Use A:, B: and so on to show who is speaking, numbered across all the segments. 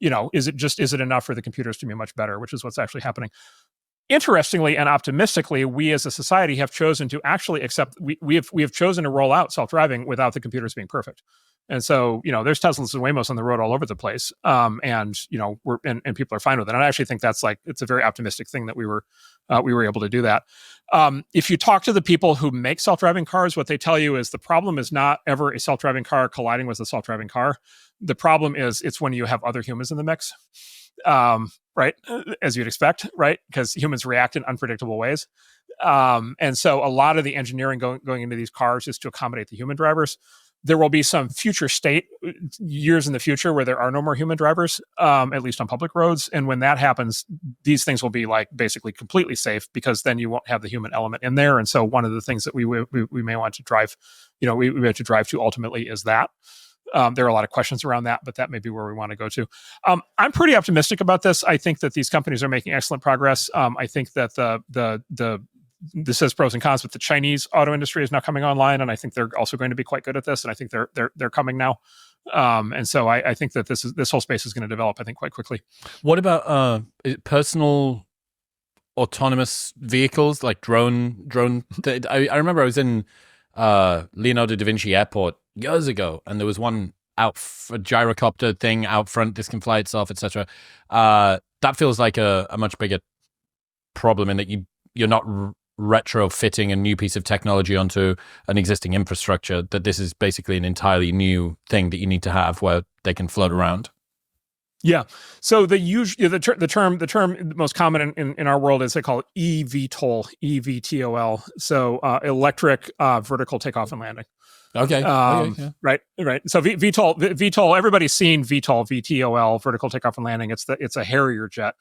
A: Or, is it enough for the computers to be much better, which is what's actually happening. Interestingly and optimistically, we as a society have chosen to actually accept, we have chosen to roll out self-driving without the computers being perfect. And so, there's Teslas and Waymos on the road all over the place. And people are fine with it. And I actually think that's it's a very optimistic thing that we were able to do that. If you talk to the people who make self-driving cars, what they tell you is the problem is not ever a self-driving car colliding with a self-driving car. The problem is it's when you have other humans in the mix. Right? As you'd expect, right? Because humans react in unpredictable ways. And so a lot of the engineering going into these cars is to accommodate the human drivers. There will be some future state, years in the future, where there are no more human drivers, at least on public roads. And when that happens, these things will be basically completely safe, because then you won't have the human element in there. And so one of the things that we may want to drive, we have to drive to ultimately is that. There are a lot of questions around that, but that may be where we want to go to. I'm pretty optimistic about this. I think that these companies are making excellent progress. I think that this has pros and cons, but the Chinese auto industry is now coming online, and I think they're also going to be quite good at this. And I think they're coming now. And so I think that this whole space is going to develop, I think, quite quickly.
B: What about personal autonomous vehicles, like drone? I remember I was in Leonardo da Vinci Airport years ago, and there was one a gyrocopter thing out front. This can fly itself, etc. That feels like a much bigger problem in that you're not retrofitting a new piece of technology onto an existing infrastructure. That this is basically an entirely new thing that you need to have where they can float around.
A: Yeah. So the term most common in our world is they call it eVTOL, EVTOL. So electric vertical takeoff and landing.
B: Okay.
A: Yeah. Right. So VTOL. Everybody's seen VTOL, VTOL, vertical takeoff and landing. It's a Harrier jet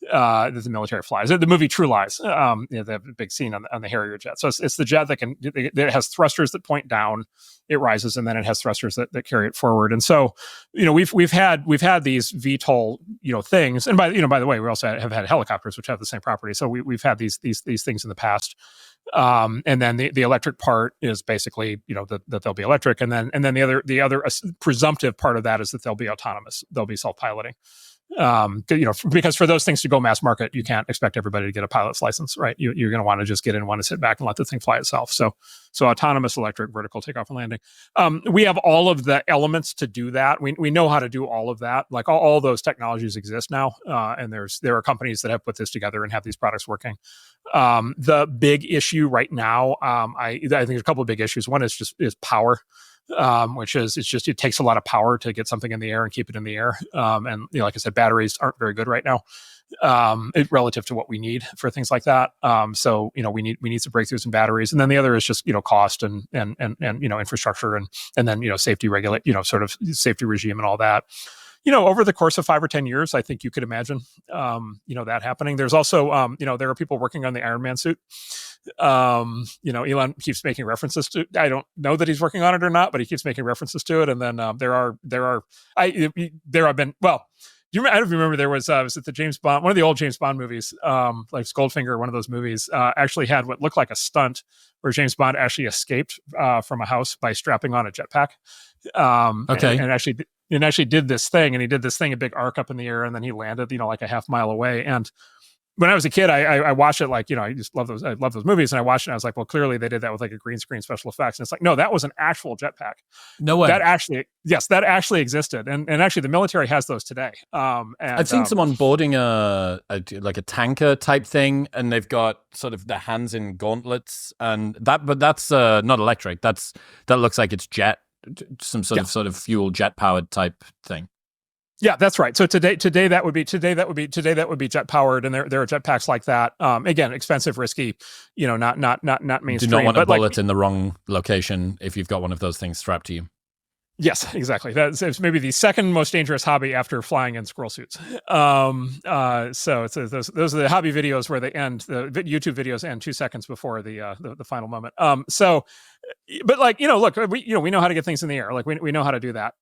A: that the military flies. The movie True Lies. They have a big scene on the Harrier jet. So it's the jet that has thrusters that point down. It rises, and then it has thrusters that carry it forward. And so, we've had these VTOL, things. And by the way, we also have had helicopters which have the same property. So we've had these things in the past. And then the electric part is basically, that they'll be electric. And then the other presumptive part of that is that they'll be autonomous. They'll be self-piloting. Because for those things to go mass market, you can't expect everybody to get a pilot's license, right? You're going to want to just get in, want to sit back and let the thing fly itself. So autonomous, electric, vertical takeoff and landing. We have all of the elements to do that. We know how to do all of that. Like all those technologies exist now, and there are companies that have put this together and have these products working. The big issue right now, I think there's a couple of big issues. One is power. Which is it takes a lot of power to get something in the air and keep it in the air. And like I said, batteries aren't very good right now, relative to what we need for things like that. So we need some breakthroughs in batteries. And then the other is just cost and infrastructure and then safety sort of safety regime and all that. Over the course of 5 or 10 years, I think you could imagine, that happening. There's also, there are people working on the Iron Man suit. Elon keeps making references to. I don't know that he's working on it or not, but he keeps making references to it. And then there have been. Well, I don't remember there was it the James Bond, one of the old James Bond movies, like Goldfinger, one of those movies, actually had what looked like a stunt where James Bond actually escaped from a house by strapping on a jetpack.
B: Okay.
A: And actually did this thing, and he did this thing, a big arc up in the air, and then he landed, like a half mile away. And when I was a kid, I watched it, I just love those. I love those movies, and I watched it. And I was like, well, clearly they did that with like a green screen special effects. And it's like, no, that was an actual jetpack.
B: No way.
A: That actually existed, and actually the military has those today. And
B: I've seen someone boarding a tanker type thing, and they've got sort of their hands in gauntlets, but that's not electric. That looks like it's jet. Some sort of fuel jet powered type thing.
A: Yeah, that's right. So today that would be jet powered, and there are jetpacks like that. Again, expensive, risky, not mainstream.
B: Do not want a bullet in the wrong location if you've got one of those things strapped to you.
A: Yes, exactly. That's maybe the second most dangerous hobby after flying in squirrel suits. So it's those are the hobby videos where they end. The YouTube videos end 2 seconds before the final moment. But look, we know how to get things in the air. Like we know how to do that.